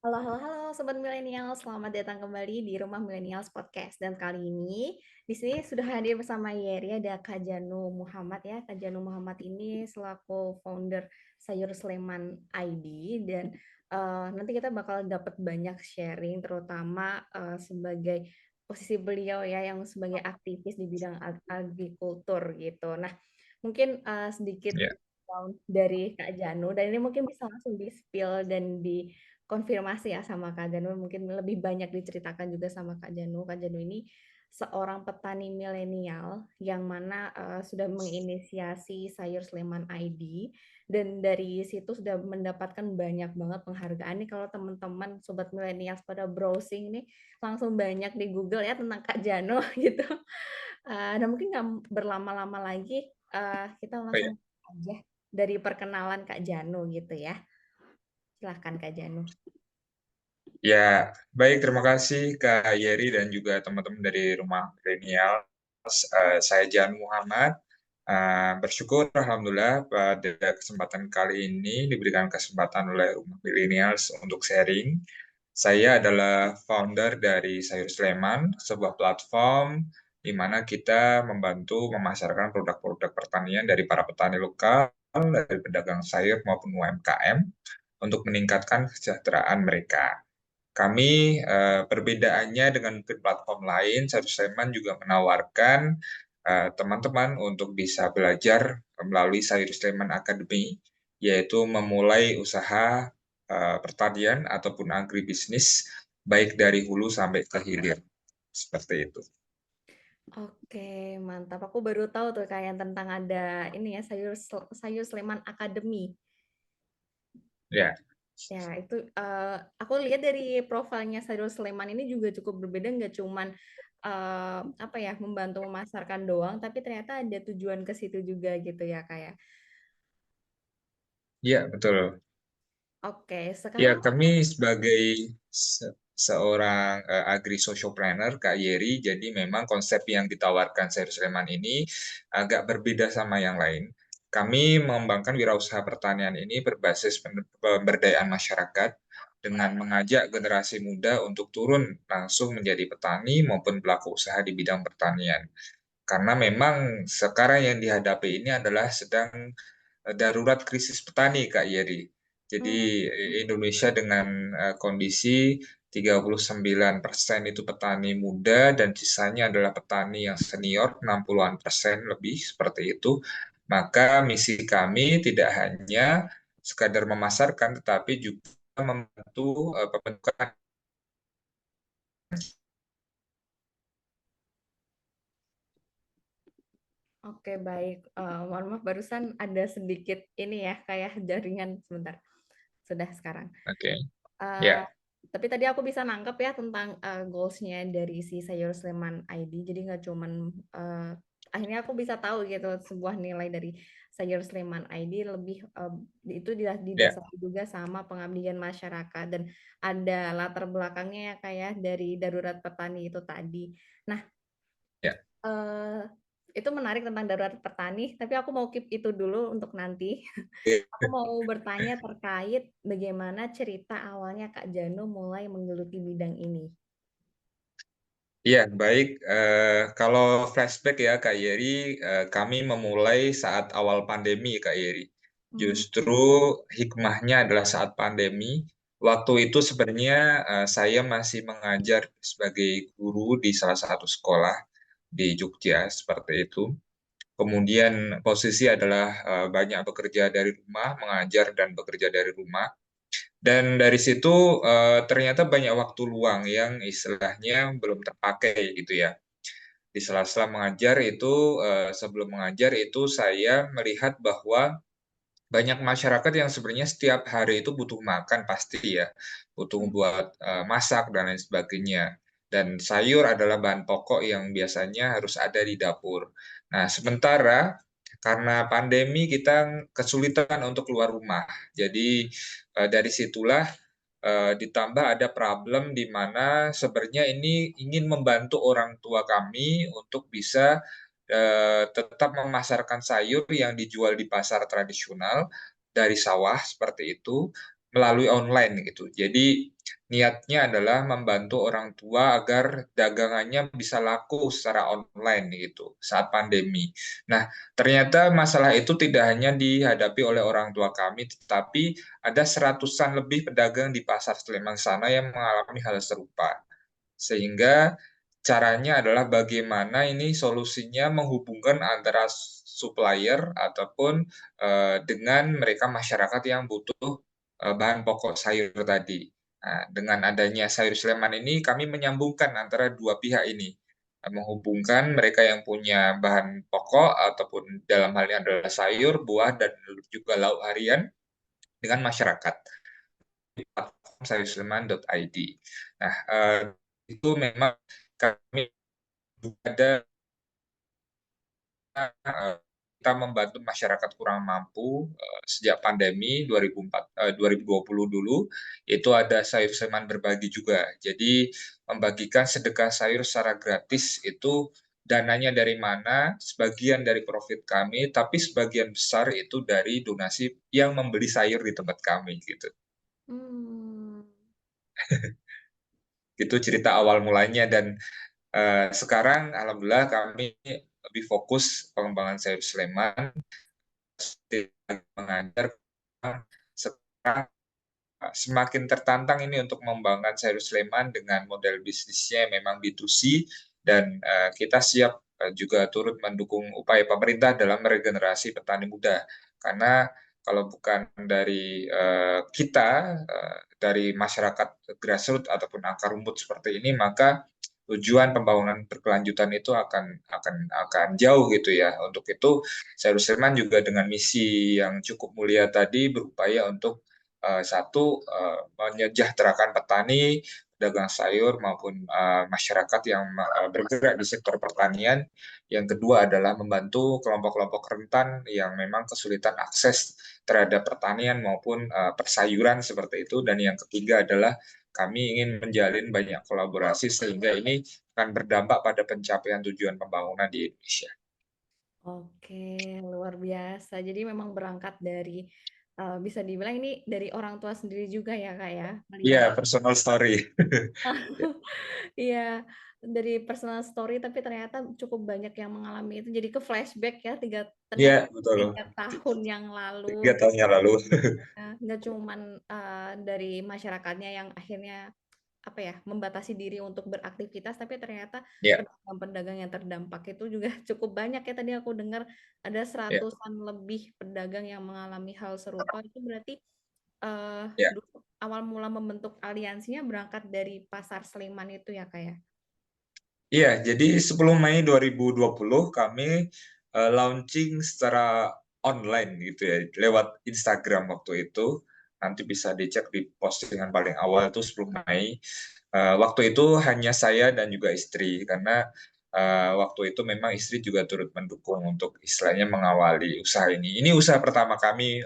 Halo, halo, halo, sobat milenial. Selamat datang kembali di Rumah Millennials Podcast. Dan kali ini di sini sudah hadir bersama Yeri ada Kak Janu Muhammad ya. Kak Janu Muhammad ini selaku founder Sayur Sleman ID dan nanti kita bakal dapat banyak sharing terutama sebagai posisi beliau ya yang sebagai aktivis di bidang agrikultur gitu. Nah, mungkin sedikit Ya, dari Kak Janu dan ini mungkin bisa langsung di-spill dan konfirmasi ya sama Kak Janu, mungkin lebih banyak diceritakan juga sama Kak Janu. Kak Janu ini seorang petani milenial yang mana sudah menginisiasi Sayur Sleman ID dan dari situ sudah mendapatkan banyak banget penghargaan nih kalau teman-teman sobat milenial pada browsing nih langsung banyak di Google ya tentang Kak Janu gitu. Dan mungkin nggak berlama-lama lagi kita oh ya. langsung aja dari perkenalan Kak Janu gitu ya. Silahkan Kak Janu. Ya, baik, terima kasih Kak Yeri dan juga teman-teman dari Rumah Milenial. Saya Jan Muhammad. Bersyukur Alhamdulillah pada kesempatan kali ini diberikan kesempatan oleh Rumah Milenials untuk sharing. Saya adalah founder dari Sayur Sleman, sebuah platform di mana kita membantu memasarkan produk-produk pertanian dari para petani lokal, dari pedagang sayur maupun UMKM untuk meningkatkan kesejahteraan mereka. Kami perbedaannya dengan mungkin platform lain, Satu Sleman juga menawarkan teman-teman untuk bisa belajar melalui Sayur Sleman Academy, yaitu memulai usaha pertanian ataupun agribisnis, baik dari hulu sampai ke hilir. Seperti itu. Oke, mantap. Aku baru tahu tuh kayak tentang ada ini ya Sayur Sleman Academy. Ya, Ya, itu aku lihat dari profilnya Sayur Sleman ini juga cukup berbeda, nggak cuman apa ya membantu memasarkan doang, tapi ternyata ada tujuan ke situ juga gitu ya kayak. ya betul. Oke, Ya, sekarang kami sebagai seorang agri-socialpreneur, Kak Yeri, jadi memang konsep yang ditawarkan Sayur Sleman ini agak berbeda sama yang lain. Kami mengembangkan wirausaha pertanian ini berbasis pemberdayaan masyarakat dengan mengajak generasi muda untuk turun langsung menjadi petani maupun pelaku usaha di bidang pertanian. Karena memang sekarang yang dihadapi ini adalah sedang darurat krisis petani, Kak Yeri. Jadi hmm, Indonesia dengan kondisi 39% itu petani muda dan sisanya adalah petani yang senior 60-an% lebih seperti itu. Maka misi kami tidak hanya sekadar memasarkan tetapi juga membantu pembentukan. oke baik. Mohon maaf barusan ada sedikit ini ya kayak jaringan sebentar. Sudah sekarang. Oke. Eh, Ya. tapi tadi aku bisa nangkep ya tentang goals-nya dari si Sayur Sleman ID. Jadi nggak cuman akhirnya aku bisa tahu gitu sebuah nilai dari Sayur Sleman ID lebih itu Ya. didasari juga sama pengabdian masyarakat dan ada latar belakangnya ya kayak dari darurat petani itu tadi. Nah, Ya. eh, itu menarik tentang darurat petani, tapi aku mau keep itu dulu untuk nanti. Aku mau bertanya terkait bagaimana cerita awalnya Kak Janu mulai menggeluti bidang ini. Iya, baik. Kalau flashback ya, Kak Yeri, kami memulai saat awal pandemi, Kak Yeri. Hmm. Justru hikmahnya adalah saat pandemi. Waktu itu sebenarnya saya masih mengajar sebagai guru di salah satu sekolah di Jogja, seperti itu. Kemudian posisi adalah banyak bekerja dari rumah, mengajar dan bekerja dari rumah. Dan dari situ ternyata banyak waktu luang yang istilahnya belum terpakai gitu ya. Di sela-sela mengajar itu, sebelum mengajar itu saya melihat bahwa banyak masyarakat yang sebenarnya setiap hari itu butuh makan pasti ya, butuh buat masak dan lain sebagainya. Dan sayur adalah bahan pokok yang biasanya harus ada di dapur. Nah, sementara karena pandemi kita kesulitan untuk keluar rumah. Jadi dari situlah ditambah ada problem di mana sebenarnya ini ingin membantu orang tua kami untuk bisa tetap memasarkan sayur yang dijual di pasar tradisional dari sawah seperti itu, melalui online gitu. Jadi niatnya adalah membantu orang tua agar dagangannya bisa laku secara online gitu saat pandemi. Nah, ternyata masalah itu tidak hanya dihadapi oleh orang tua kami, tetapi ada seratusan lebih pedagang di pasar Sleman sana yang mengalami hal serupa. Sehingga caranya adalah bagaimana ini solusinya menghubungkan antara supplier ataupun dengan mereka masyarakat yang butuh bahan pokok sayur tadi. Nah, dengan adanya Sayur Sleman ini kami menyambungkan antara dua pihak ini, menghubungkan mereka yang punya bahan pokok ataupun dalam hal ini adalah sayur, buah dan juga lauk harian dengan masyarakat di platform sayursleman.id. Nah, itu memang kami ada kita membantu masyarakat kurang mampu sejak pandemi 2020 dulu, itu ada sayur seman berbagi juga. Jadi membagikan sedekah sayur secara gratis itu dananya dari mana? Sebagian dari profit kami, tapi sebagian besar itu dari donasi yang membeli sayur di tempat kami gitu. Hmm. Itu cerita awal mulanya dan sekarang alhamdulillah kami lebih fokus pengembangan sayur Sleman, mengajar sekarang semakin tertantang ini untuk mengembangkan sayur Sleman dengan model bisnisnya yang memang B2C dan kita siap juga turut mendukung upaya pemerintah dalam meregenerasi petani muda karena kalau bukan dari kita dari masyarakat grassroots ataupun akar rumput seperti ini maka tujuan pembangunan berkelanjutan itu akan jauh gitu ya. Untuk itu Sayur Sleman juga dengan misi yang cukup mulia tadi berupaya untuk satu menyejahterakan petani, pedagang sayur maupun masyarakat yang bergerak di sektor pertanian. Yang kedua adalah membantu kelompok-kelompok rentan yang memang kesulitan akses terhadap pertanian maupun persayuran seperti itu. Dan yang ketiga adalah kami ingin menjalin banyak kolaborasi sehingga ini akan berdampak pada pencapaian tujuan pembangunan di Indonesia. Oke, luar biasa. Jadi memang berangkat dari bisa dibilang ini dari orang tua sendiri juga ya Kak ya, melihat. Iya, personal story. Iya, dari personal story tapi ternyata cukup banyak yang mengalami itu. Jadi ke flashback ya Iya, ternyata betul. 3 tahun yang lalu Tiga gitu. tahun yang lalu. Nggak cuman dari masyarakatnya yang akhirnya apa ya, membatasi diri untuk beraktivitas, tapi ternyata Ya, pedagang-pedagang yang terdampak itu juga cukup banyak ya. Tadi aku dengar ada ya, seratusan lebih pedagang yang mengalami hal serupa. Itu berarti ya. dulu awal mula membentuk aliansinya berangkat dari pasar Sleman itu ya Kak ya? Iya, jadi 10 Mei 2020 kami launching secara online gitu ya, lewat Instagram waktu itu. Nanti bisa dicek di postingan paling awal itu 10 Mei. Waktu itu hanya saya dan juga istri, karena waktu itu memang istri juga turut mendukung untuk istilahnya mengawali usaha ini. Ini usaha pertama kami,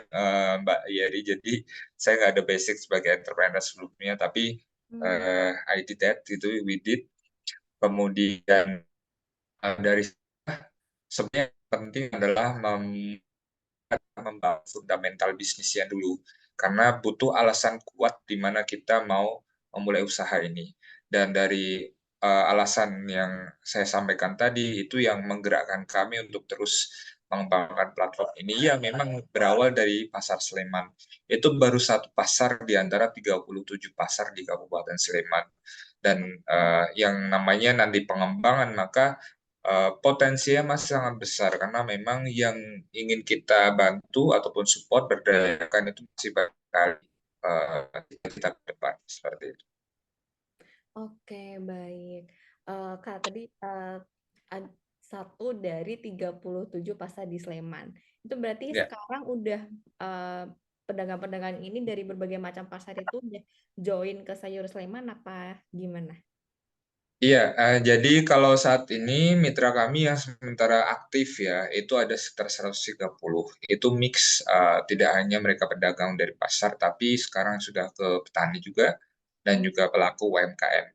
Mbak Yeri, jadi saya nggak ada basic sebagai entrepreneur sebelumnya, tapi Hmm. I did that, gitu, we did. Kemudian dari sebenarnya yang penting adalah membangun fundamental bisnisnya dulu karena butuh alasan kuat di mana kita mau memulai usaha ini. Dan dari alasan yang saya sampaikan tadi itu yang menggerakkan kami untuk terus mengembangkan platform ini yang memang berawal dari pasar Sleman. Itu baru satu pasar di antara 37 pasar di Kabupaten Sleman. Dan yang namanya nanti pengembangan maka potensinya masih sangat besar karena memang yang ingin kita bantu ataupun support berdayakan itu masih banyak sekali kita ke depan seperti itu. Oke, baik. Kak, tadi satu dari 37 pasar di Sleman. Itu berarti Ya. sekarang udah eh, pedagang-pedagang ini dari berbagai macam pasar itu udah join ke Sayur Sleman apa gimana? Iya, jadi kalau saat ini mitra kami yang sementara aktif ya, itu ada sekitar 130. Itu mix, tidak hanya mereka pedagang dari pasar, tapi sekarang sudah ke petani juga, dan juga pelaku UMKM.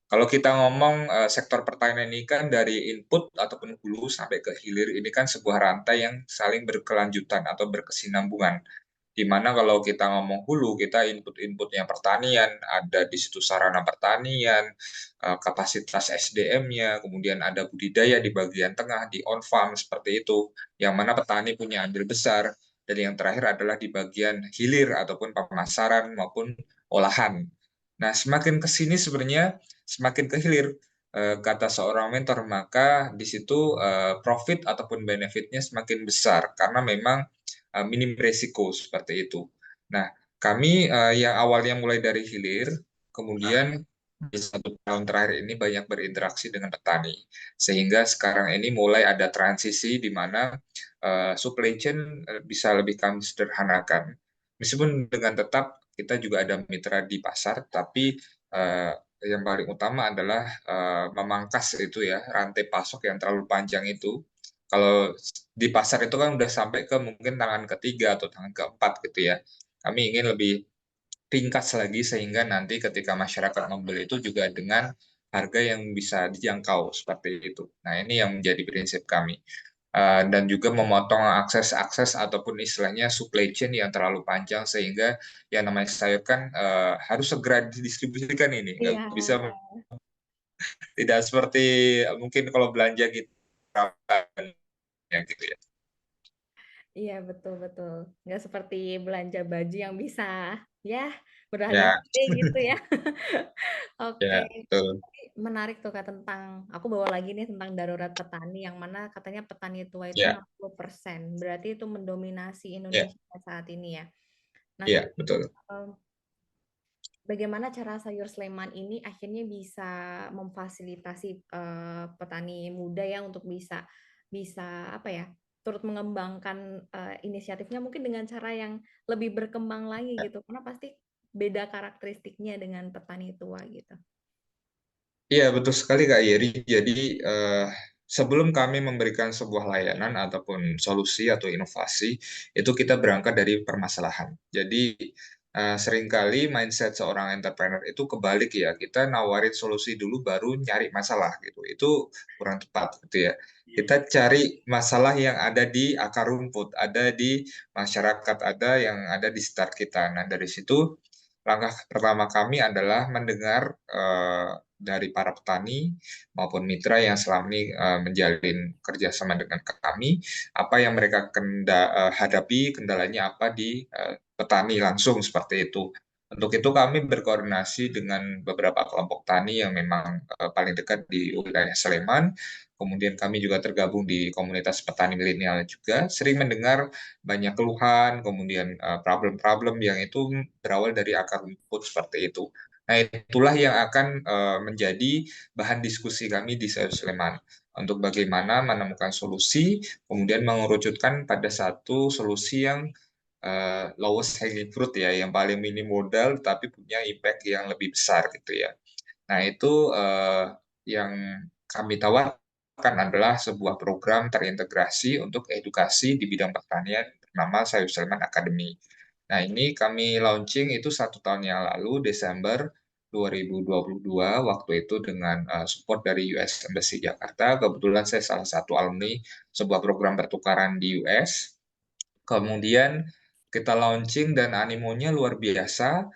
Kalau kita ngomong sektor pertanian ini kan dari input ataupun hulu sampai ke hilir, ini kan sebuah rantai yang saling berkelanjutan atau berkesinambungan. Di mana kalau kita ngomong hulu, kita input-inputnya pertanian, ada di situ sarana pertanian, kapasitas SDM-nya, kemudian ada budidaya di bagian tengah, di on-farm seperti itu, yang mana petani punya andil besar, dan yang terakhir adalah di bagian hilir ataupun pemasaran maupun olahan. Nah, semakin ke sini sebenarnya semakin ke hilir, kata seorang mentor, maka di situ profit ataupun benefitnya semakin besar karena memang minim resiko seperti itu. Nah, kami yang awalnya mulai dari hilir, kemudian di 1 tahun terakhir ini banyak berinteraksi dengan petani, sehingga sekarang ini mulai ada transisi di mana supply chain bisa lebih kami sederhanakan. Meskipun dengan tetap kita juga ada mitra di pasar, tapi yang paling utama adalah memangkas itu ya rantai pasok yang terlalu panjang itu. Kalau di pasar itu kan udah sampai ke mungkin tangan ketiga atau tangan keempat gitu ya. Kami ingin lebih ringkas lagi sehingga nanti ketika masyarakat membeli itu juga dengan harga yang bisa dijangkau seperti itu. Nah, ini yang menjadi prinsip kami. Dan juga memotong akses-akses ataupun istilahnya supply chain yang terlalu panjang sehingga yang namanya sayur kan harus segera didistribusikan ini. Nggak Iya, bisa, tidak seperti mungkin kalau belanja gitu ya gitu ya. iya betul betul. Nggak seperti belanja baju yang bisa ya berharga Ya, gede gitu ya. Oke, ya, betul. menarik tuh Kak tentang aku bawa lagi nih tentang darurat petani yang mana katanya petani tua itu Ya, 60%. Berarti itu mendominasi ya, Indonesia saat ini ya. Nah, ya, betul. eh, bagaimana cara Sayur Sleman ini akhirnya bisa memfasilitasi petani muda ya untuk bisa bisa apa ya turut mengembangkan inisiatifnya mungkin dengan cara yang lebih berkembang lagi gitu karena pasti beda karakteristiknya dengan petani tua gitu. Iya, betul sekali Kak Yeri. Jadi, sebelum kami memberikan sebuah layanan ataupun solusi atau inovasi, itu kita berangkat dari permasalahan. Jadi, seringkali mindset seorang entrepreneur itu kebalik ya, kita nawarin solusi dulu baru nyari masalah gitu. Itu kurang tepat gitu ya. Kita cari masalah yang ada di akar rumput, ada di masyarakat, ada yang ada di sekitar kita. Nah, dari situ langkah pertama kami adalah mendengar dari para petani maupun mitra yang selama ini menjalin kerjasama dengan kami, apa yang mereka hadapi, kendalanya apa di petani langsung seperti itu. Untuk itu kami berkoordinasi dengan beberapa kelompok tani yang memang paling dekat di wilayah Sleman. Kemudian kami juga tergabung di komunitas petani milenial juga, sering mendengar banyak keluhan, kemudian problem-problem yang itu berawal dari akar rumput seperti itu. Nah, itulah yang akan menjadi bahan diskusi kami di Sayur Sleman untuk bagaimana menemukan solusi, kemudian mengerucutkan pada satu solusi yang lowest hanging fruit ya, yang paling minim modal tapi punya impact yang lebih besar gitu ya. Nah, itu yang kami tawarkan adalah sebuah program terintegrasi untuk edukasi di bidang pertanian bernama Sayur Sleman Academy. Nah, ini kami launching itu 1 tahun yang lalu, Desember 2022, waktu itu dengan support dari US Embassy Jakarta. Kebetulan saya salah satu alumni sebuah program pertukaran di US. Kemudian kita launching dan animonya luar biasa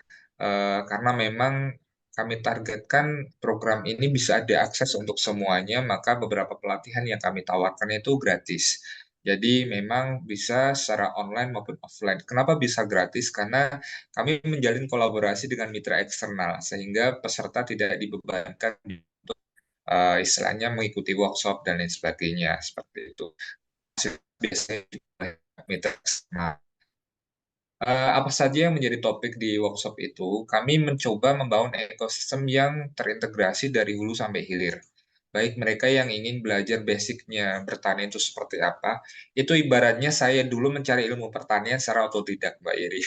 karena memang kami targetkan program ini bisa diakses untuk semuanya, maka beberapa pelatihan yang kami tawarkan itu gratis. Jadi memang bisa secara online maupun offline. Kenapa bisa gratis? Karena kami menjalin kolaborasi dengan mitra eksternal, sehingga peserta tidak dibebankan untuk istilahnya mengikuti workshop dan lain sebagainya, seperti itu. Biasanya juga mitra eksternal. Apa saja yang menjadi topik di workshop itu, kami mencoba membangun ekosistem yang terintegrasi dari hulu sampai hilir. Baik mereka yang ingin belajar basicnya bertani itu seperti apa, itu ibaratnya saya dulu mencari ilmu pertanian secara otodidak, Mbak Iri.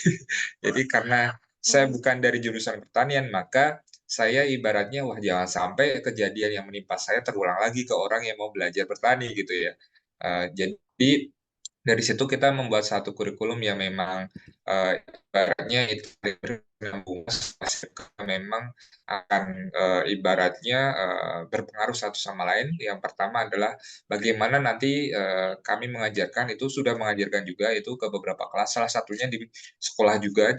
Jadi karena saya Oh, bukan dari jurusan pertanian, maka saya ibaratnya, wah jangan sampai kejadian yang menimpa saya terulang lagi ke orang yang mau belajar bertani gitu ya. Jadi dari situ kita membuat satu kurikulum yang memang ibaratnya itu berkesinambungan memang akan ibaratnya berpengaruh satu sama lain. Yang pertama adalah bagaimana nanti kami mengajarkan itu sudah mengajarkan juga itu ke beberapa kelas. Salah satunya di sekolah juga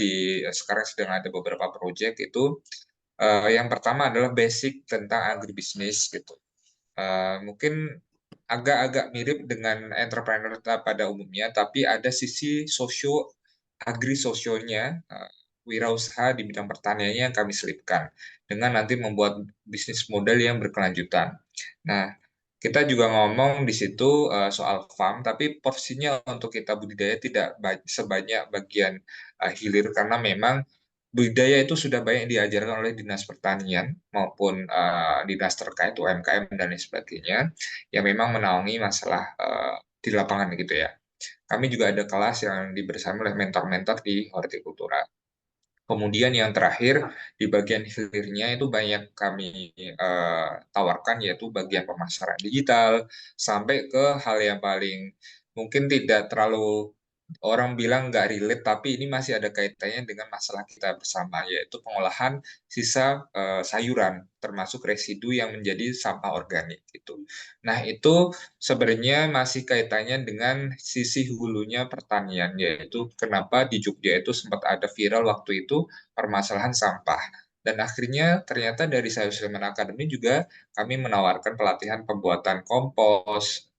sekarang sedang ada beberapa proyek itu. Yang pertama adalah basic tentang agribisnis gitu. Mungkin agak-agak mirip dengan entrepreneur pada umumnya, tapi ada sisi agri-sosionya, wirausaha di bidang pertaniannya yang kami selipkan dengan nanti membuat bisnis model yang berkelanjutan. Nah, kita juga ngomong di situ soal farm, tapi porsinya untuk kita budidaya tidak sebanyak bagian hilir karena memang budidaya itu sudah banyak diajarkan oleh Dinas Pertanian maupun dinas terkait UMKM dan lain sebagainya yang memang menaungi masalah di lapangan gitu ya. Kami juga ada kelas yang dibersama oleh mentor-mentor di hortikultura. Kemudian yang terakhir di bagian hilirnya itu banyak kami tawarkan yaitu bagian pemasaran digital sampai ke hal yang paling mungkin tidak terlalu orang bilang nggak relate tapi ini masih ada kaitannya dengan masalah kita bersama yaitu pengolahan sisa sayuran termasuk residu yang menjadi sampah organik gitu. Nah itu sebenarnya masih kaitannya dengan sisi hulunya pertanian yaitu kenapa di Jogja itu sempat ada viral waktu itu permasalahan sampah. Dan akhirnya ternyata dari Sayur Sleman Academy juga kami menawarkan pelatihan pembuatan kompos,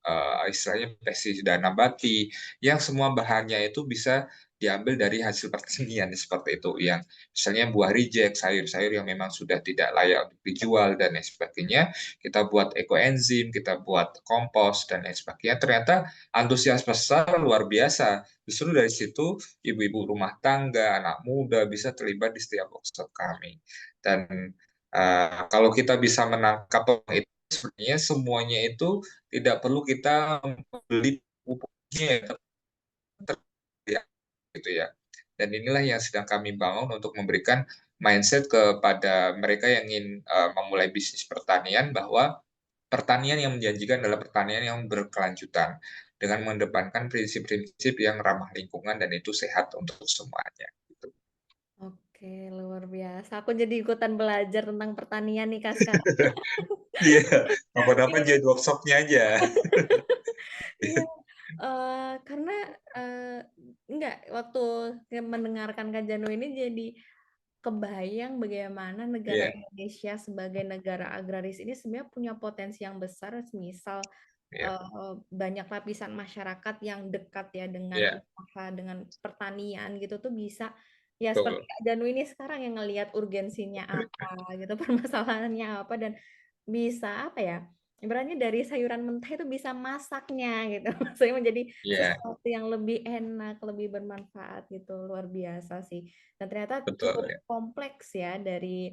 istilahnya pestisida nabati, yang semua bahannya itu bisa diambil dari hasil pertanian seperti itu. Yang misalnya buah reject, sayur-sayur yang memang sudah tidak layak untuk dijual dan lain sebagainya, kita buat ekoenzim, kita buat kompos dan lain sebagainya. Ternyata antusias besar luar biasa. Justru dari situ ibu-ibu rumah tangga, anak muda bisa terlibat di setiap workshop kami. Dan kalau kita bisa menangkap itu, sebenarnya semuanya itu tidak perlu kita beli pupuknya ya, gitu ya. Dan inilah yang sedang kami bangun untuk memberikan mindset kepada mereka yang ingin memulai bisnis pertanian bahwa pertanian yang menjanjikan adalah pertanian yang berkelanjutan dengan mengedepankan prinsip-prinsip yang ramah lingkungan dan itu sehat untuk semuanya. Gitu. Oke, luar biasa. Aku jadi ikutan belajar tentang pertanian nih Kak sekarang. Iya, apa-apa Iya, jadi workshopnya aja. iya. Karena enggak waktu mendengarkan Kak Janu ini jadi kebayang bagaimana negara Iya, Indonesia sebagai negara agraris ini sebenarnya punya potensi yang besar, misal iya, banyak lapisan masyarakat yang dekat ya dengan iya, usaha, dengan pertanian gitu tuh bisa ya seperti betul. Kak Danu ini sekarang yang ngelihat urgensinya apa gitu, permasalahannya apa dan bisa apa ya? Ibaratnya dari sayuran mentah itu bisa masaknya gitu. Maksudnya menjadi Iya, sesuatu yang lebih enak, lebih bermanfaat gitu. Luar biasa sih. Dan ternyata betul cukup ya. kompleks ya dari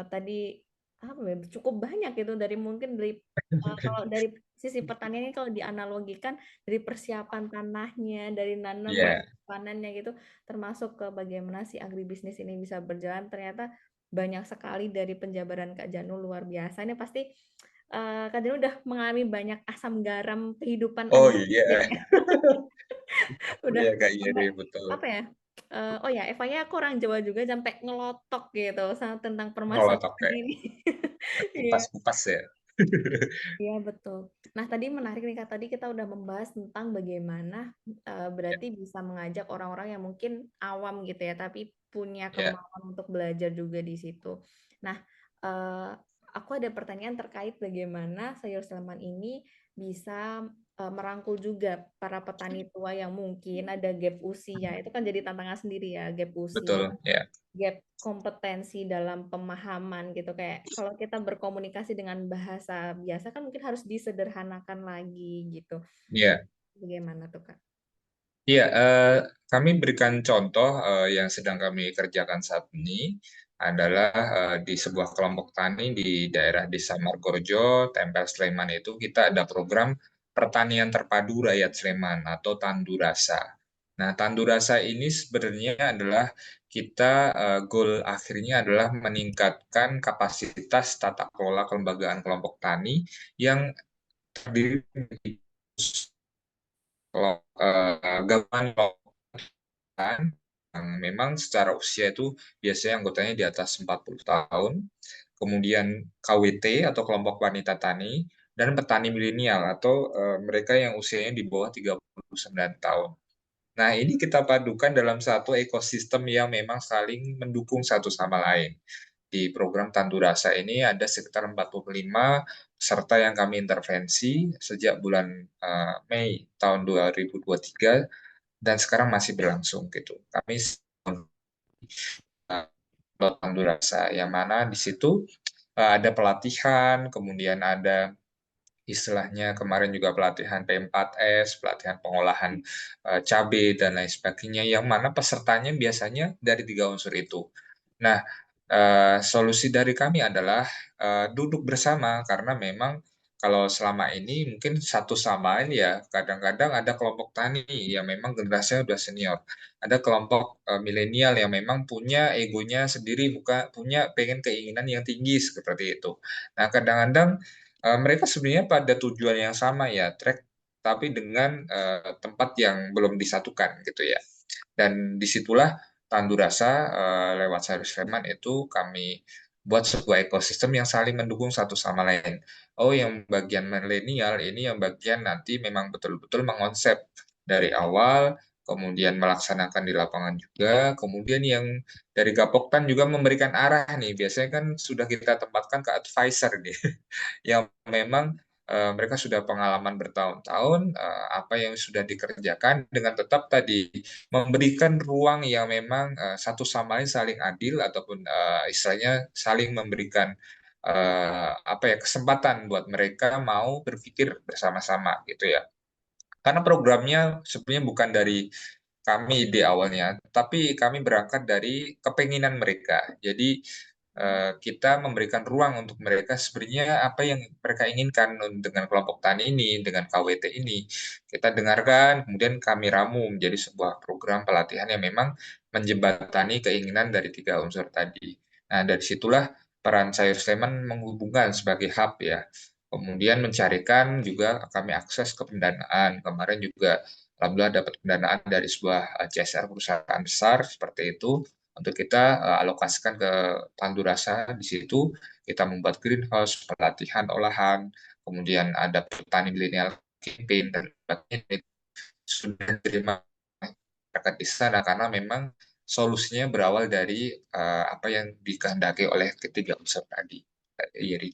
tadi apa ya? Cukup banyak gitu dari mungkin dari kalau dari sisi pertanian ini kalau dianalogikan dari persiapan tanahnya, dari nanam Iya, panennya gitu, termasuk ke bagaimana si agribisnis ini bisa berjalan, ternyata banyak sekali dari penjabaran Kak Janu luar biasa. Ini pasti Kak Janu udah mengalami banyak asam garam kehidupan oh agribisnis iya, ya. Udah iya Kak sampai Yeri, betul. apa ya? Oh ya, Evanya aku orang Jawa juga sampai ngelotok gitu sama tentang Ngelotok permasalahan kayak ini. Iya. kupas-kupas ya. Iya betul. Nah tadi menarik nih Kak, tadi kita udah membahas tentang bagaimana Ya, berarti bisa mengajak orang-orang yang mungkin awam gitu ya, tapi punya ya. kemauan untuk belajar juga di situ. Nah, eh, aku ada pertanyaan terkait bagaimana sayur seleman ini bisa merangkul juga para petani tua yang mungkin ada gap usia. Itu kan jadi tantangan sendiri ya, gap usia Betul, ya. gap kompetensi dalam pemahaman gitu kayak kalau kita berkomunikasi dengan bahasa biasa kan mungkin harus disederhanakan lagi gitu. Iya, Bagaimana tuh Kak? iya. Kami berikan contoh yang sedang kami kerjakan saat ini adalah di sebuah kelompok tani di daerah Desa Margorejo, Tempel Sleman itu kita ada program pertanian terpadu rakyat Sleman atau Tandurasa. Nah, Tandurasa ini sebenarnya adalah kita goal akhirnya adalah meningkatkan kapasitas tata kelola kelembagaan kelompok tani yang terdiri dari gabungan kelompok memang secara usia itu biasanya anggotanya di atas 40 tahun, kemudian KWT atau kelompok wanita tani, dan petani milenial atau mereka yang usianya di bawah 39 tahun. Nah, ini kita padukan dalam satu ekosistem yang memang saling mendukung satu sama lain. Di program Tandu Rasa ini ada sekitar 45 peserta yang kami intervensi sejak bulan Mei tahun 2023 dan sekarang masih berlangsung gitu. Kami Tandu Rasa yang mana di situ ada pelatihan, kemudian ada istilahnya kemarin juga pelatihan P4S, pelatihan pengolahan cabai dan lain sebagainya, yang mana pesertanya biasanya dari tiga unsur itu. Nah, solusi dari kami adalah duduk bersama karena memang kalau selama ini mungkin satu sama lain ya kadang-kadang ada kelompok tani yang memang generasinya udah senior, ada kelompok milenial yang memang punya egonya sendiri, bukan punya pengen keinginan yang tinggi seperti itu. Nah, kadang-kadang mereka sebenarnya pada tujuan yang sama ya, trek, tapi dengan tempat yang belum disatukan gitu ya. Dan disitulah Tandu Rasa lewat Sayur Sleman itu kami buat sebuah ekosistem yang saling mendukung satu sama lain. Oh, yang bagian milenial ini yang bagian nanti memang betul-betul mengonsep dari awal, kemudian melaksanakan di lapangan juga, kemudian yang dari Gapoktan juga memberikan arah nih. Biasanya kan sudah kita tempatkan ke advisor nih, yang memang mereka sudah pengalaman bertahun-tahun, apa yang sudah dikerjakan dengan tetap tadi memberikan ruang yang memang satu sama lain saling adil ataupun istilahnya saling memberikan apa ya kesempatan buat mereka mau berpikir bersama-sama gitu ya. Karena programnya sebenarnya bukan dari kami di awalnya, tapi kami berangkat dari kepenginan mereka. Jadi kita memberikan ruang untuk mereka sebenarnya apa yang mereka inginkan dengan kelompok tani ini, dengan KWT ini. Kita dengarkan, kemudian kami ramu menjadi sebuah program pelatihan yang memang menjembatani keinginan dari tiga unsur tadi. Nah, dari situlah peran Sayur Sleman menghubungkan sebagai hub ya. Kemudian mencarikan juga kami akses ke pendanaan. Kemarin juga alhamdulillah dapat pendanaan dari sebuah CSR perusahaan besar seperti itu untuk kita alokasikan ke Tandu Rasa. Di situ kita membuat greenhouse, pelatihan olahan, kemudian ada petani milenial campaign dan sebagainya. Sudah diterima masyarakat di sana karena memang solusinya berawal dari apa yang dikehendaki oleh ketiga unsur tadi. Iya,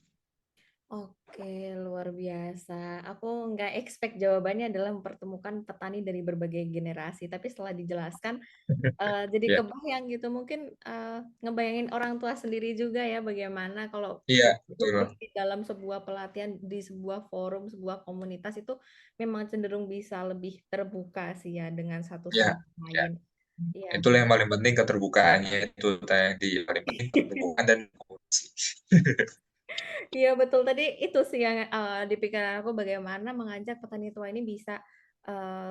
Oke, luar biasa. Aku nggak expect jawabannya adalah mempertemukan petani dari berbagai generasi, tapi setelah dijelaskan, jadi ya, kebayang gitu. Mungkin ngebayangin orang tua sendiri juga ya, bagaimana kalau iya, betul. duduk di dalam sebuah pelatihan, di sebuah forum, sebuah komunitas itu memang cenderung bisa lebih terbuka sih ya dengan satu Ya, sama ya. lain. Iya, Itulah yang paling penting keterbukaannya itu tadi paling penting keterbukaan dan komunikasi. iya betul. Tadi itu sih yang di pikiran aku bagaimana mengajak petani tua ini bisa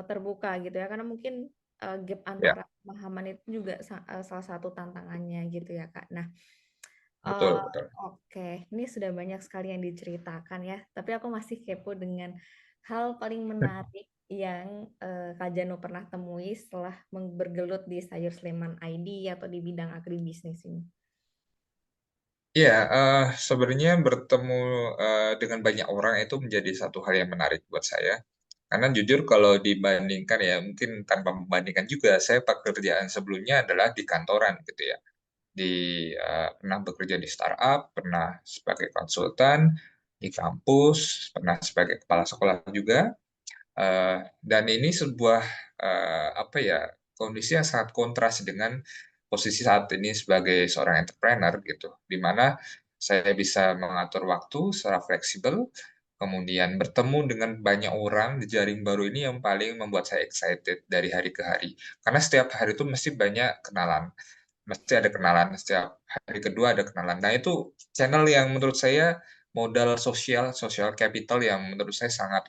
terbuka gitu ya, karena mungkin gap Ya, antara pemahaman itu juga salah satu tantangannya gitu ya Kak. Nah, betul, Eee, betul. oke, ini sudah banyak sekali yang diceritakan ya, tapi aku masih kepo dengan hal paling menarik yang, Kak Jano pernah temui setelah bergelut di Sayur Sleman ID atau di bidang agribisnis ini. Iya, sebenarnya bertemu dengan banyak orang itu menjadi satu hal yang menarik buat saya. Karena jujur kalau dibandingkan ya, mungkin tanpa membandingkan juga, saya pekerjaan sebelumnya adalah di kantoran gitu ya. Pernah bekerja di startup, pernah sebagai konsultan, di kampus, pernah sebagai kepala sekolah juga. Dan ini sebuah apa ya kondisi yang sangat kontras dengan posisi saat ini sebagai seorang entrepreneur gitu, di mana saya bisa mengatur waktu secara fleksibel, kemudian bertemu dengan banyak orang di jaring baru ini yang paling membuat saya excited dari hari ke hari. Karena setiap hari itu mesti ada kenalan, setiap hari kedua ada kenalan. Nah itu channel yang menurut saya modal sosial, social capital yang menurut saya sangat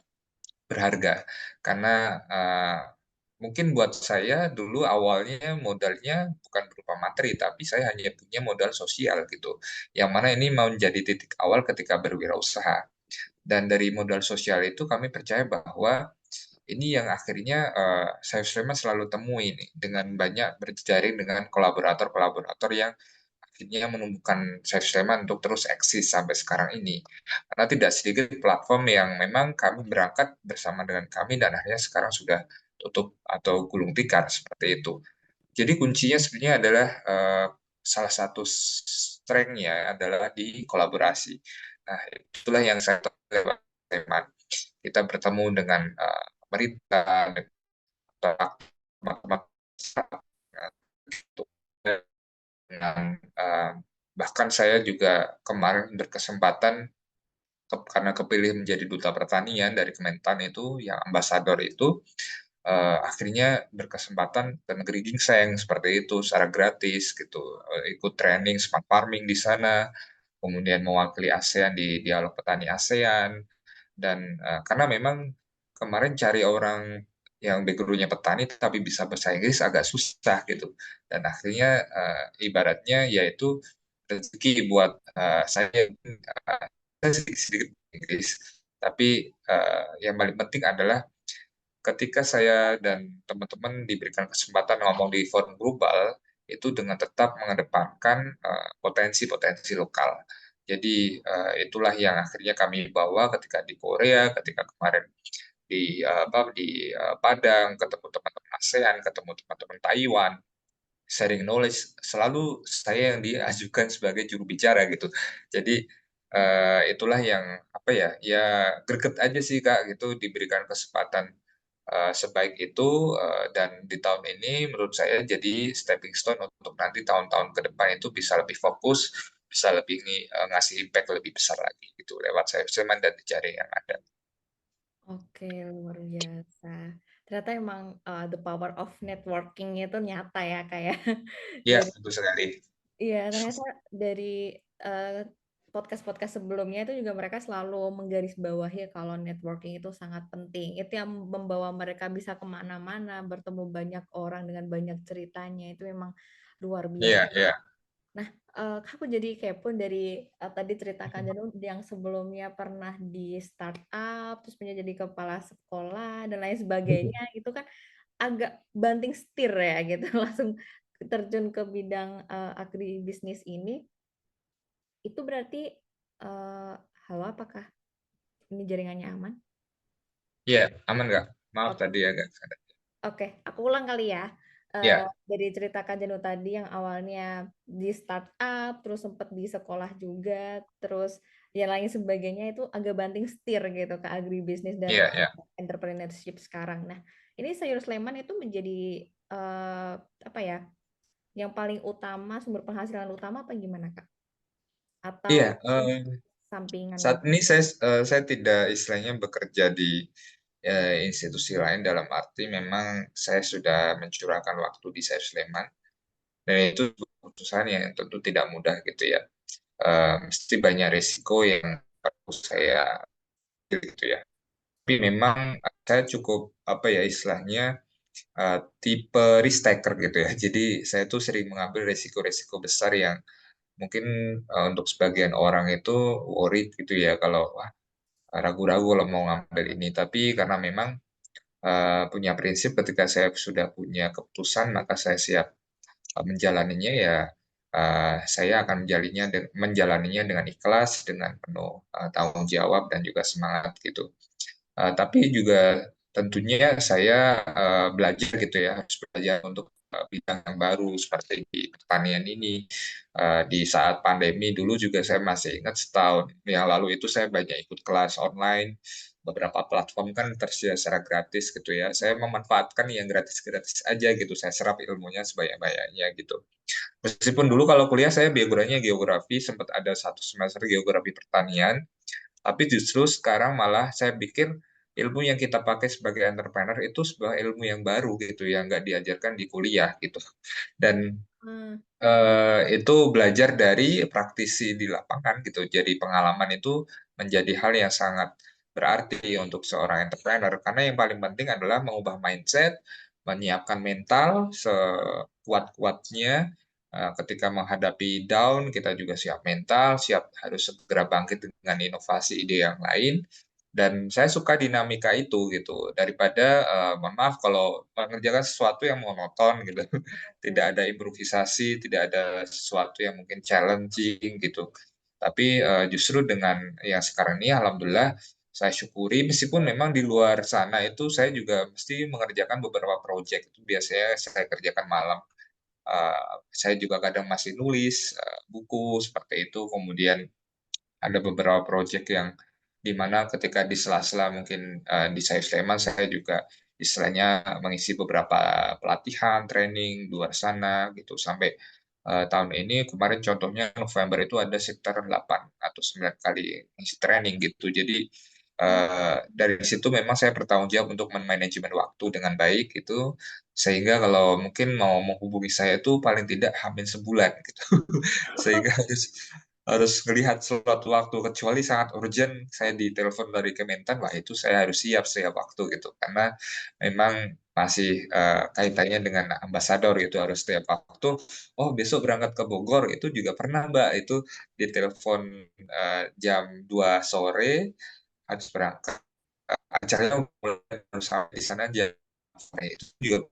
berharga karena mungkin buat saya dulu awalnya modalnya bukan berupa materi tapi saya hanya punya modal sosial gitu yang mana ini mau menjadi titik awal ketika berwirausaha dan dari modal sosial itu kami percaya bahwa ini yang akhirnya saya Sleman selalu temui nih, dengan banyak berjejaring dengan kolaborator-kolaborator yang akhirnya menumbuhkan Saif Sleman untuk terus eksis sampai sekarang ini. Karena tidak sedikit platform yang memang kami berangkat bersama dengan kami dan akhirnya sekarang sudah tutup atau gulung tikar seperti itu. Jadi kuncinya sebenarnya adalah salah satu strength-nya adalah di kolaborasi. Nah, itulah yang saya temui lewat Sleman. Kita bertemu dengan pemerintah, teman-teman dengan bahkan saya juga kemarin berkesempatan karena kepilih menjadi duta pertanian dari Kementan itu, yang ambasador itu, akhirnya berkesempatan ke negeri gingseng seperti itu secara gratis gitu, ikut training smart farming di sana, kemudian mewakili ASEAN di dialog petani ASEAN. Dan karena memang kemarin cari orang yang background-nya petani tapi bisa bahasa Inggris agak susah gitu. Dan akhirnya ibaratnya yaitu rezeki buat saya, sedikit Inggris. Tapi yang paling penting adalah ketika saya dan teman-teman diberikan kesempatan ngomong di forum global, itu dengan tetap mengedepankan potensi-potensi lokal. Jadi itulah yang akhirnya kami bawa ketika di Korea, ketika kemarin di Padang, ketemu teman-teman ASEAN, ketemu teman-teman Taiwan, sharing knowledge, selalu saya yang diajukan sebagai juru bicara gitu. Jadi itulah yang apa ya, ya greget aja sih Kak gitu diberikan kesempatan sebaik itu, dan di tahun ini menurut saya jadi stepping stone untuk nanti tahun-tahun ke depan itu bisa lebih fokus, bisa lebih ngasih impact lebih besar lagi gitu lewat Safe Seman dan jejaring yang ada. Oke, luar biasa. Ternyata emang, the power of networking itu nyata ya, Kak, ya. Iya, Dari betul sekali. iya, ternyata dari, podcast-podcast sebelumnya itu juga mereka selalu menggarisbawahi kalau networking itu sangat penting. Itu yang membawa mereka bisa kemana mana bertemu banyak orang dengan banyak ceritanya, itu memang luar biasa. Iya, iya. Nah, aku jadi kepo dari, tadi cerita Kak Janu yang sebelumnya pernah di startup, terus punya jadi kepala sekolah dan lain sebagainya, itu kan agak banting setir ya gitu, langsung terjun ke bidang, agribisnis ini, itu berarti, halo apakah ini jaringannya aman? Iya, aman nggak? Maaf Oke. tadi agak ada. Oke, aku ulang kali ya. Iya, Dari cerita Kak Janu tadi yang awalnya di startup, terus sempat di sekolah juga, terus yang lain sebagainya itu agak banting setir gitu ke agribisnis dan iya, iya. entrepreneurship sekarang. Nah, ini sayur Sleman itu menjadi apa ya, yang paling utama, sumber penghasilan utama apa gimana, Kak? Atau Iya, sampingan saat gitu? ini saya tidak istilahnya bekerja di institusi lain dalam arti memang saya sudah mencurahkan waktu di Saif Sleman dan itu keputusan yang tentu tidak mudah gitu ya. Mesti banyak risiko yang harus saya ambil gitu ya. Tapi memang saya cukup apa ya istilahnya tipe risk taker gitu ya. Jadi saya tuh sering mengambil risiko-risiko besar yang mungkin untuk sebagian orang itu worried gitu ya kalau wah ragu-ragu kalau mau ngambil ini. Tapi karena memang punya prinsip ketika saya sudah punya keputusan maka saya siap menjalaninya ya saya akan menjalaninya dengan ikhlas, dengan penuh tanggung jawab dan juga semangat gitu. Tapi juga tentunya saya belajar gitu ya, harus belajar untuk bidang yang baru seperti di pertanian ini. Di saat pandemi dulu juga saya masih ingat setahun yang lalu itu saya banyak ikut kelas online, beberapa platform kan tersedia secara gratis gitu ya. Saya memanfaatkan yang gratis-gratis aja gitu, saya serap ilmunya sebanyak-banyaknya gitu. Meskipun dulu kalau kuliah saya background-nya geografi, sempat ada satu semester geografi pertanian, tapi justru sekarang malah saya pikir ilmu yang kita pakai sebagai entrepreneur itu sebuah ilmu yang baru gitu, yang nggak diajarkan di kuliah gitu. Dan Mmm, itu belajar dari praktisi di lapangan gitu. Jadi pengalaman itu menjadi hal yang sangat berarti untuk seorang entrepreneur, karena yang paling penting adalah mengubah mindset, menyiapkan mental sekuat-kuatnya, ketika menghadapi down kita juga siap mental, siap harus segera bangkit dengan inovasi ide yang lain, Dan saya suka dinamika itu gitu, daripada, mohon maaf kalau mengerjakan sesuatu yang monoton gitu, tidak Oke. ada improvisasi, tidak ada sesuatu yang mungkin challenging gitu. Tapi, justru dengan yang sekarang ini alhamdulillah saya syukuri meskipun memang di luar sana itu saya juga mesti mengerjakan beberapa project, itu biasanya saya kerjakan malam. Saya juga kadang masih nulis, buku seperti itu, kemudian ada beberapa project yang di mana ketika di sela-sela mungkin, di Sayur Sleman saya juga istilahnya mengisi beberapa pelatihan, training di luar sana gitu sampai, tahun ini kemarin contohnya November itu ada sekitar 8 atau 9 kali ngisi training gitu. Jadi, Mmm, dari situ memang saya bertanggung jawab untuk manajemen waktu dengan baik gitu, sehingga kalau mungkin mau menghubungi saya itu paling tidak hampir sebulan gitu. Sehingga harus melihat suatu waktu, kecuali sangat urgent saya ditelepon dari Kementan, wah itu saya harus siap setiap waktu gitu. Karena memang masih, kaitannya dengan ambasador gitu, harus setiap waktu, "Oh besok berangkat ke Bogor," itu juga pernah Mbak, itu ditelepon, jam 2 sore harus berangkat, acaranya mulai harus sampai di sana jam sore, itu juga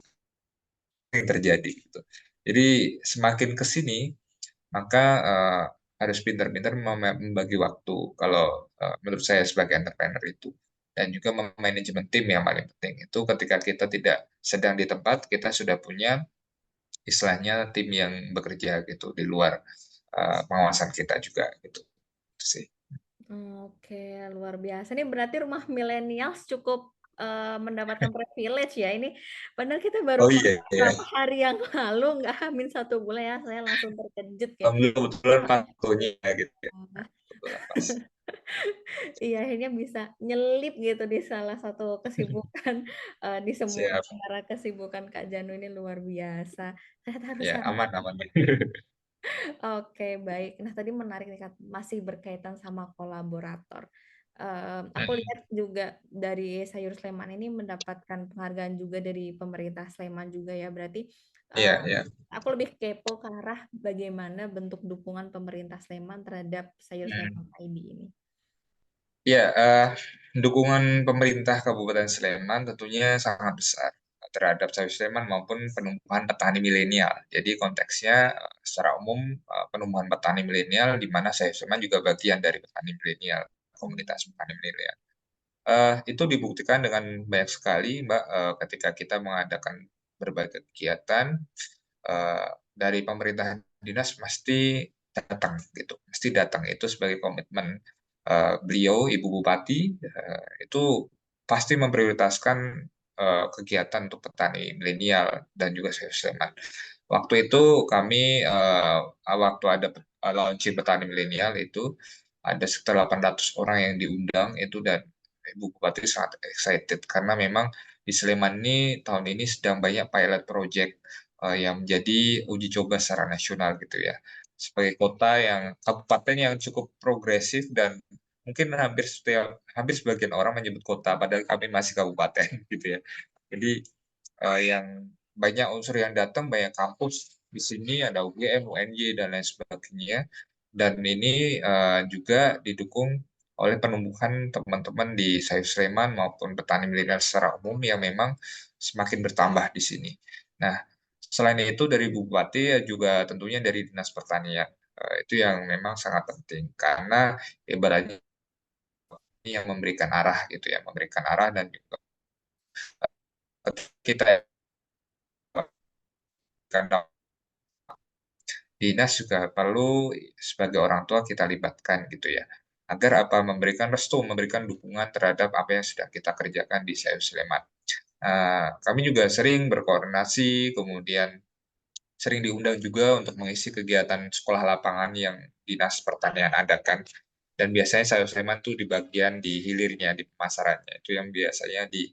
sering terjadi gitu. Jadi semakin ke sini maka, harus pintar-pintar membagi waktu kalau, menurut saya sebagai entrepreneur itu. Dan juga manajemen tim yang paling penting, itu ketika kita tidak sedang di tempat, kita sudah punya istilahnya tim yang bekerja gitu, di luar, pengawasan kita juga gitu, itu sih. oke, luar biasa. Ini berarti rumah millennials cukup, mendapatkan privilege ya ini, padahal kita baru Oh iya kenal iya, berapa hari yang lalu, nggak hamil 1 bulan ya, saya langsung terkejut kayak, alhamdulillah kebetulan pas wah, waktunya gitu ya, wah. kebetulan pas. Iya, akhirnya bisa nyelip gitu di salah satu kesibukan, di semua Siap, antara kesibukan Kak Janu ini luar biasa. Ternyata harus ya harus aman aman. oke, baik. Nah, tadi menarik nih, Kak, masih berkaitan sama kolaborator. Aku Mhm, lihat juga dari Sayur Sleman ini mendapatkan penghargaan juga dari pemerintah Sleman juga ya, berarti, iya eee, iya, aku lebih kepo ke arah bagaimana bentuk dukungan pemerintah Sleman terhadap Sayur mhm. Sleman ID ini. Iya, dukungan pemerintah Kabupaten Sleman tentunya sangat besar terhadap Sayur Sleman maupun penumbuhan petani milenial. Jadi konteksnya, secara umum, penumbuhan petani milenial di mana Sayur Sleman juga bagian dari petani milenial, komunitas petani milenial. Itu dibuktikan dengan banyak sekali Mbak, ketika kita mengadakan berbagai kegiatan, dari pemerintah dinas mesti datang gitu, mesti datang. Itu sebagai komitmen, beliau, Ibu Bupati, itu pasti memprioritaskan, kegiatan untuk petani milenial dan juga Sayur Sleman. Waktu itu kami, waktu ada launching petani milenial itu, ada sekitar 800 orang yang diundang itu dan Ibu Bupati sangat excited karena memang di Sleman ini tahun ini sedang banyak pilot project, yang menjadi uji coba secara nasional gitu ya. Sebagai kota yang kabupaten yang cukup progresif dan mungkin hampir sebagian orang menyebut kota padahal kami masih kabupaten gitu ya. Jadi, yang banyak unsur yang datang, banyak kampus di sini ada UGM, UNY dan lain sebagainya. Dan ini, juga didukung oleh penumbuhan teman-teman di Sayur Sleman maupun petani milenial secara umum yang memang semakin bertambah di sini. Nah, selain itu dari Bupati ya juga tentunya dari Dinas Pertanian, itu yang memang sangat penting karena ibaratnya ini yang memberikan arah gitu ya, memberikan arah dan juga kita kan dinas juga perlu sebagai orang tua kita libatkan gitu ya, agar apa, memberikan restu, memberikan dukungan terhadap apa yang sudah kita kerjakan di Sayur Sleman. Kami juga sering berkoordinasi, kemudian sering diundang juga untuk mengisi kegiatan sekolah lapangan yang Dinas Pertanian adakan. Dan biasanya Sayur Sleman tuh di bagian di hilirnya, di pemasarannya, itu yang biasanya di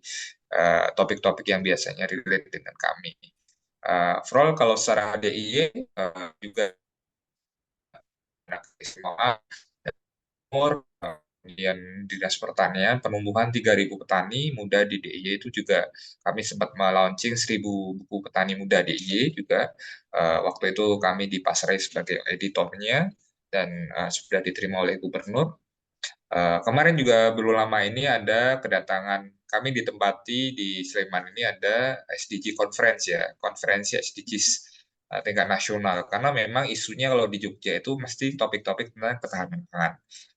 topik-topik yang biasanya relate dengan kami. Overall kalau secara DIY, juga ada keistimewaan Timur, kemudian Dinas Pertanian, penumbuhan 3.000 petani muda di DIY itu juga kami sempat me-launching 1.000 buku petani muda DIY juga, waktu itu kami dipasrai sebagai editornya dan, sudah diterima oleh gubernur. Kemarin juga belum lama ini ada kedatangan kami ditempati di Sleman ini ada SDG Conference ya, konferensi SDGs tingkat nasional. Karena memang isunya kalau di Jogja itu mesti topik-topik tentang ketahanan pangan.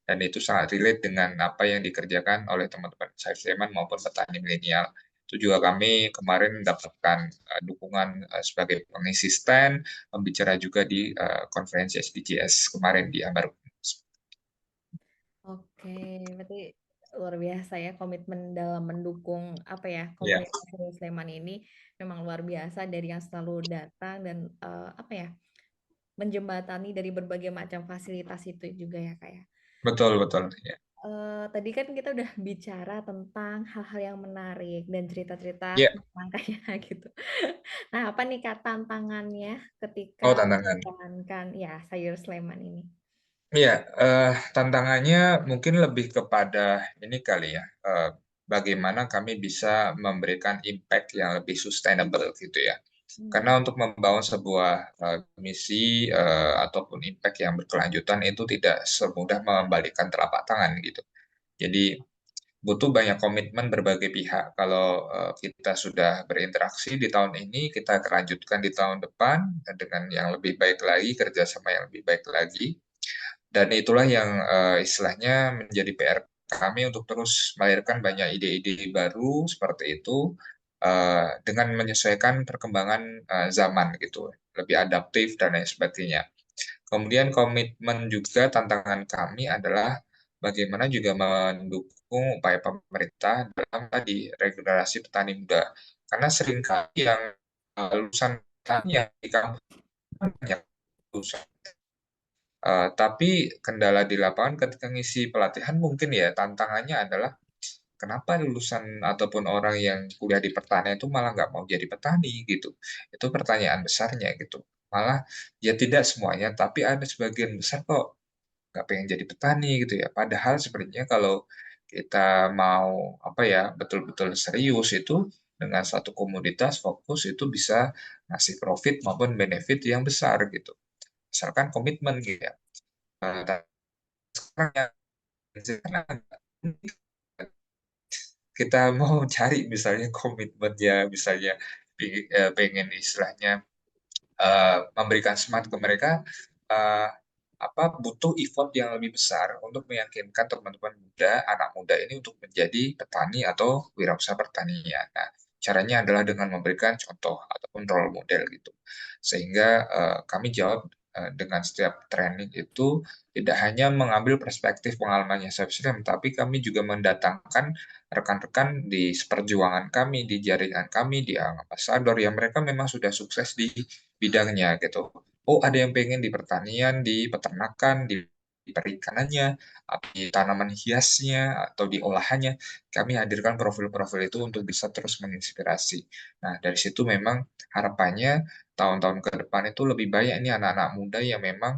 Dan itu sangat relate dengan apa yang dikerjakan oleh teman-teman saya Sleman maupun petani milenial. Itu juga kami kemarin mendapatkan dukungan sebagai pengisi stand, pembicara juga di konferensi SDGs kemarin di Ambar. Oke, berarti luar biasa ya komitmen dalam mendukung apa ya Ya, komunitas Seru Sleman ini memang luar biasa dari yang selalu datang dan apa ya menjembatani dari berbagai macam fasilitas itu juga ya kak ya. betul betul. Ya. Tadi kan kita udah bicara tentang hal-hal yang menarik dan cerita-cerita Ya. makanya gitu. Nah, apa nih kak tantangannya ketika Oh, tantangan. menjalankan ya sayur Sleman ini? Iya, tantangannya mungkin lebih kepada ini kali ya, bagaimana kami bisa memberikan impact yang lebih sustainable gitu ya. Karena Hmm. untuk membangun sebuah misi ataupun impact yang berkelanjutan itu tidak semudah mengembalikan telapak tangan gitu. Jadi butuh banyak komitmen berbagai pihak. Kalau kita sudah berinteraksi di tahun ini, kita akan lanjutkan di tahun depan dengan yang lebih baik lagi, kerjasama yang lebih baik lagi. Dan itulah yang istilahnya menjadi PR kami untuk terus melahirkan banyak ide-ide baru seperti itu dengan menyesuaikan perkembangan zaman gitu, lebih adaptif dan lain sebagainya. Kemudian komitmen juga tantangan kami adalah bagaimana juga mendukung upaya pemerintah dalam tadi regenerasi petani muda. Karena seringkali yang lulusan petani yang di kampung banyak lulusan. Tapi kendala di lapangan ketika ngisi pelatihan mungkin ya tantangannya adalah kenapa lulusan ataupun orang yang kuliah di pertanian itu malah nggak mau jadi petani gitu. Itu pertanyaan besarnya gitu. Malah ya tidak semuanya, tapi ada sebagian besar kok nggak pengen jadi petani gitu ya. Padahal sebenarnya kalau kita mau apa ya betul-betul serius itu dengan satu komoditas fokus itu bisa ngasih profit maupun benefit yang besar gitu. Misalkan komitmen gitu ya. Sekarang yang kita mau cari misalnya komitmennya, misalnya pengen istilahnya memberikan semangat ke mereka, eh, apa butuh effort yang lebih besar untuk meyakinkan teman-teman muda, anak muda ini untuk menjadi petani atau wirausaha pertanian. Nah, caranya adalah dengan memberikan contoh ataupun role model gitu. Sehingga kami jawab dengan setiap training itu tidak hanya mengambil perspektif pengalamannya Subslam, tapi kami juga mendatangkan rekan-rekan di seperjuangan kami, di jaringan kami, di ambasador yang mereka memang sudah sukses di bidangnya gitu. Oh, ada yang pengen di pertanian, di peternakan, di perikanannya, atau di tanaman hiasnya, atau di olahannya. Kami hadirkan profil-profil itu untuk bisa terus menginspirasi. Nah, dari situ memang harapannya tahun-tahun ke depan itu lebih banyak ini anak-anak muda yang memang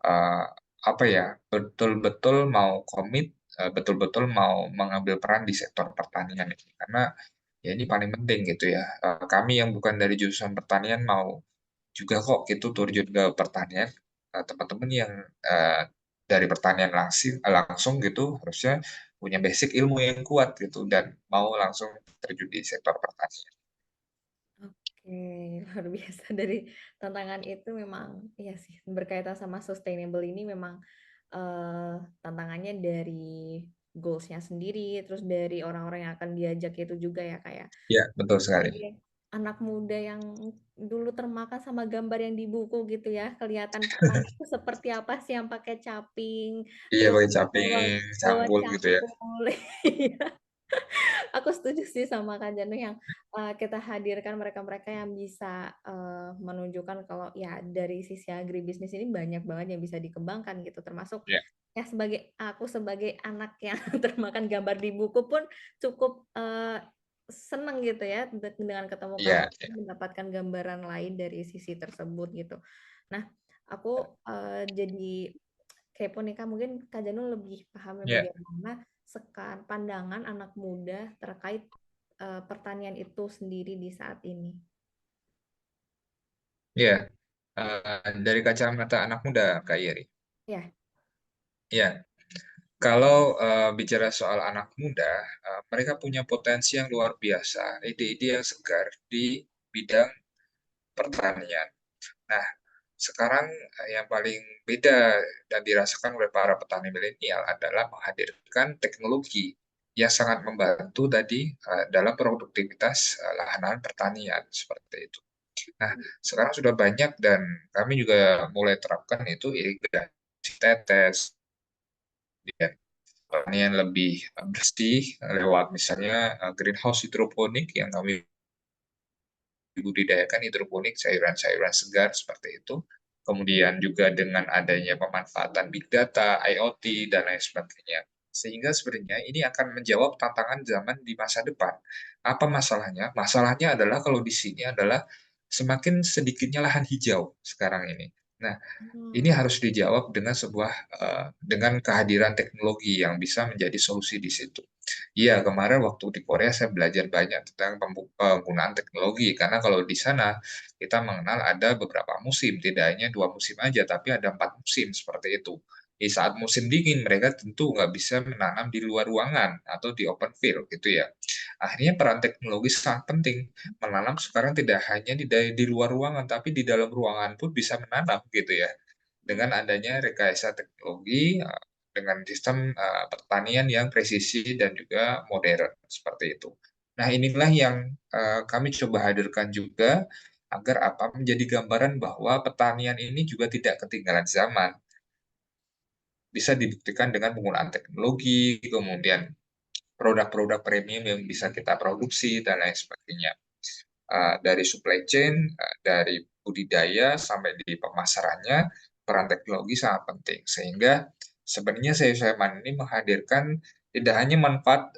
eh, apa ya betul-betul mau komit, betul-betul mau mengambil peran di sektor pertanian ini. Karena ya ini paling penting gitu ya. Kami yang bukan dari jurusan pertanian mau juga kok gitu terjun ke pertanian. Teman-teman yang eh, dari pertanian langsung gitu harusnya punya basic ilmu yang kuat gitu dan mau langsung terjun di sektor pertanian. Oke, luar biasa dari tantangan itu memang iya sih berkaitan sama sustainable ini memang tantangannya dari goals-nya sendiri, terus dari orang-orang yang akan diajak itu juga ya kayak Ya, betul sekali. sebagai anak muda yang dulu termakan sama gambar yang di buku gitu ya, kelihatan petani itu seperti apa sih yang pakai caping, Iya, terus pakai bawa caping, bawa cangkul gitu ya. cangkul. Aku setuju sih sama Kak Janu yang kita hadirkan mereka-mereka yang bisa menunjukkan kalau ya dari sisi agribisnis ini banyak banget yang bisa dikembangkan gitu termasuk Ya, ya sebagai aku sebagai anak yang termakan gambar di buku pun cukup seneng gitu ya dengan ketemu Kak iya, Janu mendapatkan gambaran lain dari sisi tersebut gitu. Nah, aku jadi kepo nih Kak, mungkin Kak Janu lebih pahamnya ya, bagaimana pandangan anak muda terkait pertanian itu sendiri di saat ini. ya. Dari kacamata anak muda, Kak Yeri. Ya, Ya, Kalau bicara soal anak muda, mereka punya potensi yang luar biasa, ide-ide yang segar di bidang pertanian. Nah, sekarang yang paling beda dan dirasakan oleh para petani milenial adalah menghadirkan teknologi yang sangat membantu tadi dalam produktivitas lahan pertanian seperti itu. Nah, sekarang sudah banyak dan kami juga mulai terapkan itu irigasi tetes, ya, pertanian lebih bersih lewat misalnya greenhouse hidroponik yang kami dibudidayakan hidroponik sayuran-sayuran segar seperti itu. Kemudian juga dengan adanya pemanfaatan big data, IoT, dan lain sebagainya. Sehingga sebenarnya ini akan menjawab tantangan zaman di masa depan. Apa masalahnya? Masalahnya adalah kalau di sini adalah semakin sedikitnya lahan hijau sekarang ini. Nah, ini Hmm. harus dijawab dengan dengan kehadiran teknologi yang bisa menjadi solusi di situ. Iya, kemarin waktu di Korea saya belajar banyak tentang penggunaan teknologi karena kalau di sana kita mengenal ada beberapa musim, tidak hanya 2 musim aja, tapi ada 4 musim seperti itu. Di saat musim dingin mereka tentu nggak bisa menanam di luar ruangan atau di open field gitu ya. Akhirnya peran teknologi sangat penting. Menanam sekarang tidak hanya di luar ruangan, tapi di dalam ruangan pun bisa menanam gitu ya dengan adanya rekayasa teknologi dengan sistem pertanian yang presisi dan juga modern seperti itu. Nah, inilah yang kami coba hadirkan juga agar apa menjadi gambaran bahwa pertanian ini juga tidak ketinggalan zaman. Bisa dibuktikan dengan penggunaan teknologi, kemudian produk-produk premium yang bisa kita produksi dan lain sebagainya. Dari supply chain, dari budidaya sampai di pemasarannya, peran teknologi sangat penting. Sehingga sebenarnya sayur-sayuran ini menghadirkan tidak hanya manfaat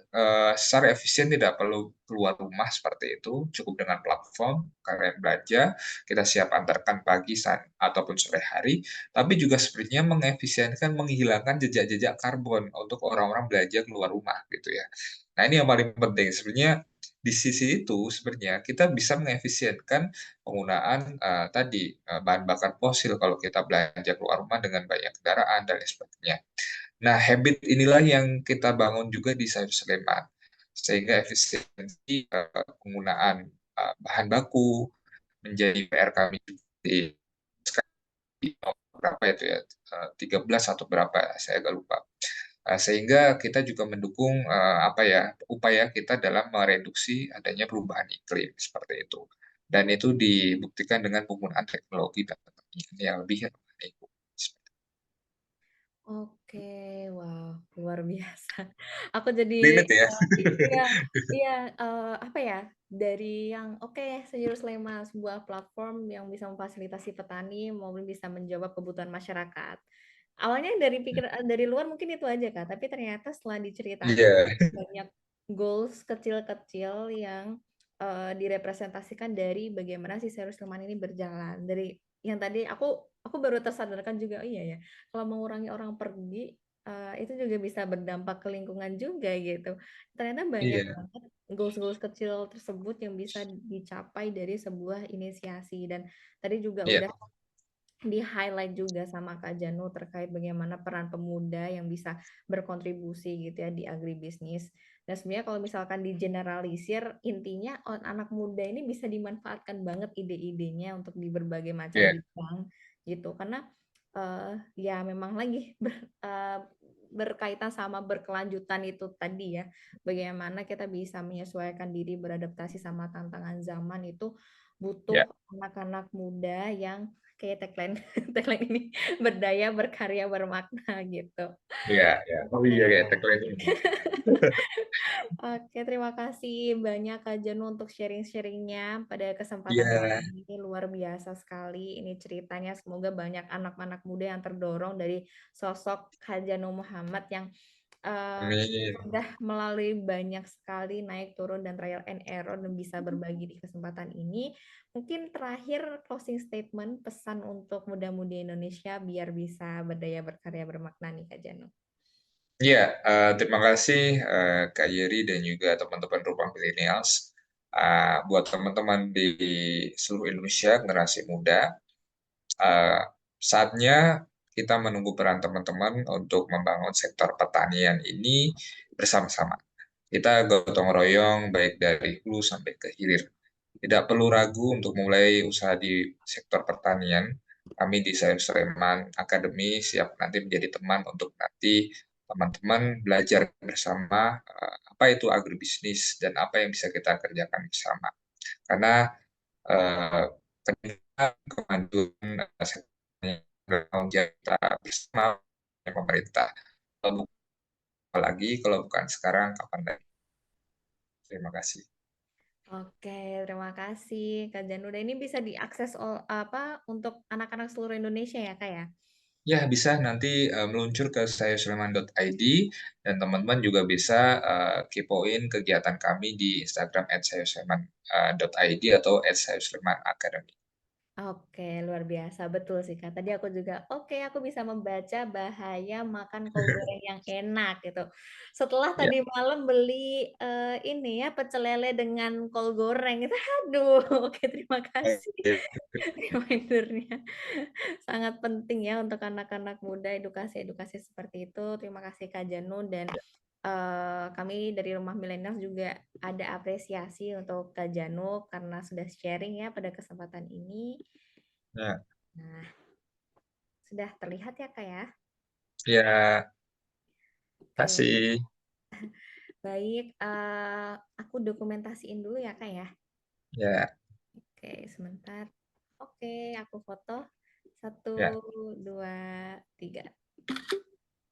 secara efisien, tidak perlu keluar rumah seperti itu, cukup dengan platform, kalian belanja, kita siap antarkan pagi saat, ataupun sore hari, tapi juga sebenarnya mengefisienkan, menghilangkan jejak-jejak karbon untuk orang-orang belanja keluar rumah gitu ya. Nah ini yang paling penting sebenarnya di sisi itu sebenarnya kita bisa mengefisienkan penggunaan tadi bahan bakar fosil kalau kita belanja keluar rumah dengan banyak kendaraan dan lain sebagainya. Nah, habit inilah yang kita bangun juga di Sayur Sleman, sehingga efisiensi penggunaan bahan baku menjadi PR kami di berapa itu ya, 13 atau berapa, saya agak lupa. Sehingga kita juga mendukung apa ya upaya kita dalam mereduksi adanya perubahan iklim seperti itu. Dan itu dibuktikan dengan penggunaan teknologi dan teknologi yang lebih ramah lingkungan. Oke, wow, luar biasa. Aku jadi Relate ya? iya, iya, apa ya, dari yang oke, Sejurus Lema, sebuah platform yang bisa memfasilitasi petani maupun bisa menjawab kebutuhan masyarakat. Awalnya dari luar mungkin itu aja, Kak, tapi ternyata setelah diceritakan Iya, banyak goals kecil-kecil yang direpresentasikan dari bagaimana si Serius Leman ini berjalan. Dari yang tadi aku baru tersadarkan juga, oh iya ya, kalau mengurangi orang pergi itu juga bisa berdampak ke lingkungan juga gitu. Ternyata banyak iya, banget goals-goals kecil tersebut yang bisa dicapai dari sebuah inisiasi dan tadi juga iya, udah di-highlight juga sama Kak Janu terkait bagaimana peran pemuda yang bisa berkontribusi gitu ya di agribisnis. Dan sebenarnya kalau misalkan digeneralisir, intinya anak muda ini bisa dimanfaatkan banget ide-idenya untuk di berbagai macam iya, bidang gitu. Karena ya memang lagi berkaitan sama berkelanjutan itu tadi ya. Bagaimana kita bisa menyesuaikan diri beradaptasi sama tantangan zaman itu iya, butuh anak-anak muda yang kayak tagline tagline ini berdaya, berkarya, bermakna gitu. iya, iya. Oh iya, Oke. kayak tagline ini. Oke, terima kasih banyak Kak Janu untuk sharing-sharingnya pada kesempatan kali Iya, ini. Luar biasa sekali ini ceritanya. Semoga banyak anak-anak muda yang terdorong dari sosok Kak Janu Muhammad yang eh, amin. sudah melalui banyak sekali naik turun dan trial and error dan bisa berbagi di kesempatan ini. Mungkin terakhir closing statement pesan untuk muda-mudi Indonesia biar bisa berdaya, berkarya, bermakna nih Kak Janu. Iya, terima kasih Kak Yeri dan juga teman-teman Ruang Millennials. Buat teman-teman di seluruh Indonesia, generasi muda, saatnya kita menunggu peran teman-teman untuk membangun sektor pertanian ini bersama-sama. Kita gotong royong baik dari hulu sampai ke hilir. Tidak perlu ragu untuk mulai usaha di sektor pertanian. Kami di Sayur Sleman Academy siap nanti menjadi teman untuk nanti teman-teman belajar bersama apa itu agribisnis dan apa yang bisa kita kerjakan bersama. Karena pendidikan kemajuan sektor tanggung jawab kita bersama pemerintah. Apalagi kalau bukan sekarang, kapan lagi? Terima kasih. Oke, terima kasih Kak Janu. Dan ini bisa diakses untuk anak-anak seluruh Indonesia ya Kak ya? Ya, bisa nanti meluncur ke sayursleman.id dan teman-teman juga bisa kepoin kegiatan kami di Instagram @sayursleman.id atau @sayurslemanacademy. Oke, luar biasa. Betul sih, Kak. Tadi aku juga, oke, aku bisa membaca bahaya makan kol goreng yang enak gitu. Setelah Ya, tadi malam beli ini ya, pecel lele dengan kol goreng itu, aduh, oke, terima kasih reminder-nya. Sangat penting ya untuk anak-anak muda edukasi-edukasi seperti itu. Terima kasih Kak Janu dan kami dari Rumah Milenial juga ada apresiasi untuk Kak Janu karena sudah sharing ya pada kesempatan ini. ya, Nah, sudah terlihat ya Kak ya? ya, Oke, kasih. baik. Aku dokumentasiin dulu ya Kak ya. Ya, Oke, sebentar. Oke, aku foto. Satu, ya, dua, tiga.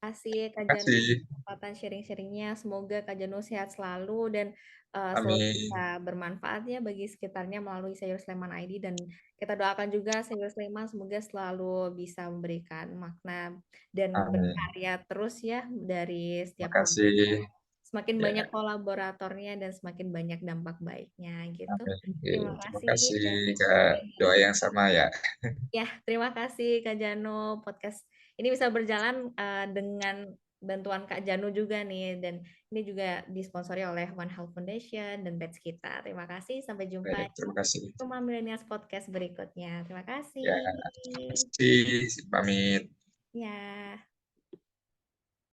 Kasih Kak Janu kasih. kesempatan sharing-sharingnya. Semoga Kak Janu sehat selalu dan selalu bisa Amin, bermanfaat ya bagi sekitarnya melalui Sayur Sleman ID dan kita doakan juga Sayur Sleman semoga selalu bisa memberikan makna dan amin. berkarya terus ya dari setiap Makasih. harinya. Semakin Ya, banyak kolaboratornya dan semakin banyak dampak baiknya gitu. amin. Oke, Terima terima kasih kasih dan Kak. semoga Doa yang sama ya. ya, terima kasih Kak Janu. Podcast ini bisa berjalan dengan bantuan Kak Janu juga nih. Dan ini juga disponsori oleh One Health Foundation dan Batch kita. Terima kasih. Sampai jumpa Baik, terima kasih. di Rumah Milenials Podcast berikutnya. Terima Ya, kasih. terima kasih. Pamit. Ya.